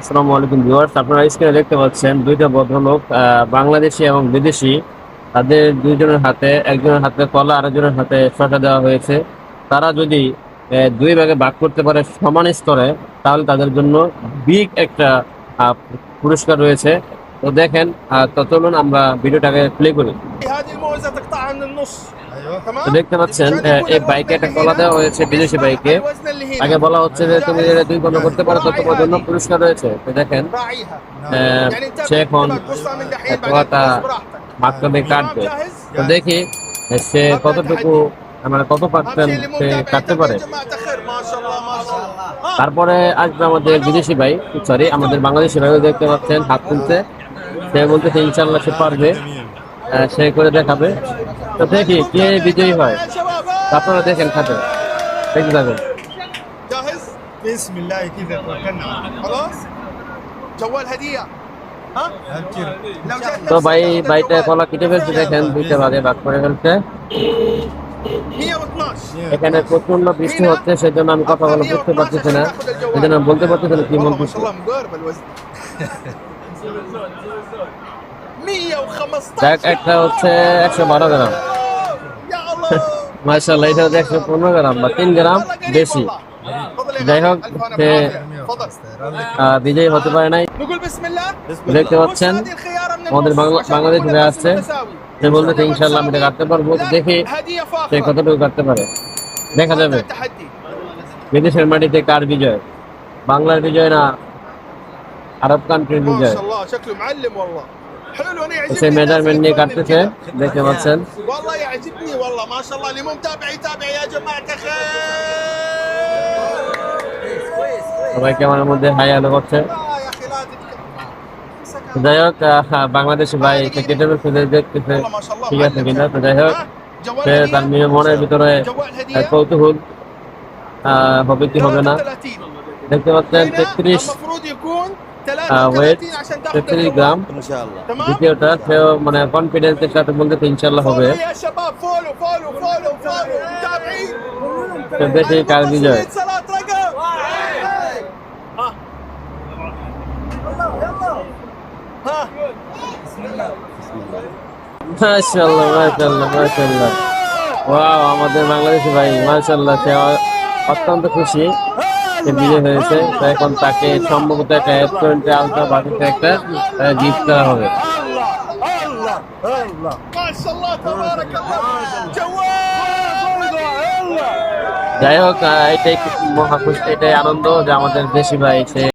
আসসালামু আলাইকুম ভিউয়ার্স, আপনারা স্ক্রিনে দেখতে পাচ্ছেন দুইটা ভদ্রলোক বাংলাদেশি এবং বিদেশি। তাদের দুইজনের হাতে, একজনের হাতে কলা, আরেকজনের হাতে শসা দেওয়া হয়েছে। তারা যদি দুই ভাগে ভাগ করতে পারে সমান স্তরে, তাহলে তাদের জন্য বিগ একটা আহ, পুরস্কার রয়েছে। তো দেখেন, তো চলুন আমরা ভিডিওটাকে প্লে করি। هذه الموزة تقطعها من النص. ايوه তো تمام. দেখতে পাচ্ছেন عشان يكون এই الوزن বাইকে একটা اللي কলা هنا দেওয়া হয়েছে বিদেশি يشبه বাইকে। الوزن اللي هنا. আগে বলা হচ্ছে যে তুমি جاهز؟ দুই পণ্য করতে পারো তো راعي তোমার জন্য هذه. পুরস্কার রয়েছে। তো দেখেন راعيها. আহ, يعني انت সে এখন تقصها من دحين بعدين কলাটা تقص براحتك. মাঝখানে تمام কাটবে। جاهز؟ তো দেখি সে কতটুকু, মানে কত اهم شيء পার্সেন্ট اللي مو সে متابع কাটতে يتابع পারে। يا جماعة الخير. ما شاء الله ما شاء الله. তারপরে আসবে আমাদের বিদেশি ভাই, সরি আমাদের বাংলাদেশি ভাইও দেখতে পাচ্ছেন হাত তুলছে। সে বলতেছে ইনশাল্লাহ সে পারবে, সে করে দেখাবে। তো দেখি কে বিজয়ী হয়। يا شباب. আপনারা দেখেন খাতে, দেখতে থাকুন। جاهز؟ بسم الله كذا توكلنا على الله. خلاص؟ جوال هدية. ها؟ أبشر. لو جات তো نفسك ভাই تاخذ বাইটা الجوال. কলা কেটে ফেলছে, দেখেন দুইটা ভাগে ভাগ করে ফেলছে। 112. এখানে প্রচন্ড বৃষ্টি হচ্ছে, সেজন্য আমি কথাগুলো বুঝতে পারতেছি না, সেজন্য আমি বলতে পারতেছি না কি والله ما বলতেছি। شاء الله مقارب الوزن. 115. দেখ একটা হচ্ছে 112 গ্রাম, يا الله. মাশাআল্লাহ। এটা হচ্ছে 115 গ্রাম বা 3 গ্রাম বেশি। تفضل يا যাই غالي. হোক, ألف هنا সে بالعافية. تفضل. বিজয়ী হতে পারে নাই। نقول بسم الله. দেখতে بص পাচ্ছেন هذه الخيارة من আমাদের النص عشان বাংলাদেশ يكون ভাই الوزن আসছে, متساوي. সে বলতেছে ইনশাল্লাহ আমি এটা কাটতে পারবো। তো দেখি هدية সে فاخرة. কতটুকু কাটতে পারে, দেখা যাবে। هذا تحدي. বিদেশের মাটিতে কার বিজয়, বাংলার বিজয় না আরব কান্ট্রির ما বিজয়। شاء الله شكله معلم والله. حلو انا সে يعجبني. মেজারমেন্ট নিয়ে কাটতেছে, দেখতে পাচ্ছেন। والله يعجبني والله ما شاء الله. اللي مو متابع يتابع يا جماعة الخير. সবাই ক্যামেরার মধ্যে হাই হ্যালো করছে। يا اخي لا تتكلم. যাই হোক, বাংলাদেশি ভাই সে কেটে ফেলছে, দেখতেছে والله ما شاء الله ঠিক আছে معلم. কিনা। তো যাই হোক, ها؟ جوال সে তার هدية. মনের ভিতরে جوال هدية. কৌতূহল, হবে কি হবে না। 33. দেখতে পাচ্ছেন هنا 33 المفروض يكون ওয়েট 33 عشان تاخذ 33 الجوال. গ্রাম। ان شاء الله. تمام. দ্বিতীয়টা সেও মানে কনফিডেন্সের সাথে বলতে ইনশাল্লাহ হবে। فولو يا شباب. فولو فولو فولو فولو متابعين. তো দেখি কার বিজয়। صلاة رقم. ها. ها. মাশাআল্লাহ মাশাআল্লাহ মাশাআল্লাহ, ওয়াও আমাদের বাংলাদেশি ভাই মাশাআল্লাহ, সে অত্যন্ত খুশি সে বিজয় হয়েছে। তো এখন তাকে সম্ভবত একটা রেস্টুরেন্টে আলট্রা বাজেটে একটা গিফট করা হবে। ما شاء الله تبارك الله. جوال. যাই হোক, এটাই মহা খুশি, এটাই আনন্দ যে আমাদের দেশি ভাই সে